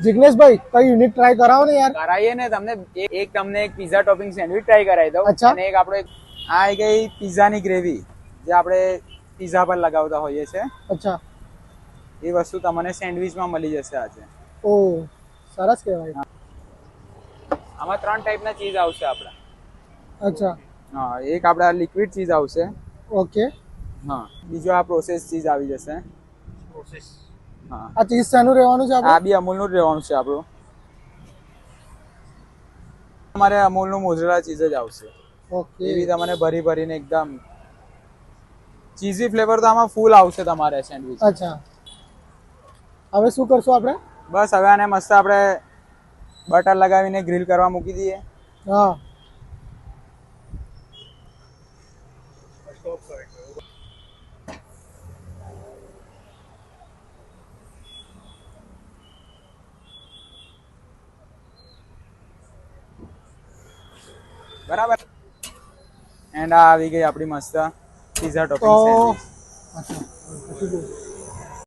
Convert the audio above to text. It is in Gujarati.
જિગ્નેશભાઈ કઈ યુનિક ટ્રાય કરાવો ને યાર. કરાવીએ ને તમને એક પિઝા ટોપિંગ સેન્ડવિચ ટ્રાય કરાવી દઉં. અચ્છા. અને એક આપણે આ આવી ગઈ પિઝાની ગ્રેવી જે આપણે પિઝા પર લગાવતા હોઈએ છે. અચ્છા. એ વસ્તુ તમને સેન્ડવિચમાં મળી જશે આજે. ઓ સરસ કહેવાય. આમાં 3 ટાઈપના ચીઝ આવશે આપણા. અચ્છા. હા, એક આપણા લિક્વિડ ચીઝ આવશે. ઓકે. હા, બીજો આ પ્રોસેસ ચીઝ આવી જશે. હા, આ ચીઝ શાનું રહેવાનું છે આપણે? આ બી અમૂલનું જ રહેવાનું છે આપણું. તમારે અમૂલનું મોઝરેલા ચીઝ જ આવશે. ઓકે. એવી તમને ભરી ભરીને એકદમ ચીઝી ફ્લેવર તો આમાં ફૂલ આવશે તમારે સેન્ડવિચ. અચ્છા. હવે શું કરશું આપણે? બસ હવે આને મસ્ત આપણે બટર લગાવીને ગ્રીલ કરવા મૂકી દઈએ. હા. બરાબર. એન્ડ આ આવી ગઈ આપણી મસ્ત પિઝા ટોપિંગ સેન્ડવિચ. અચ્છા.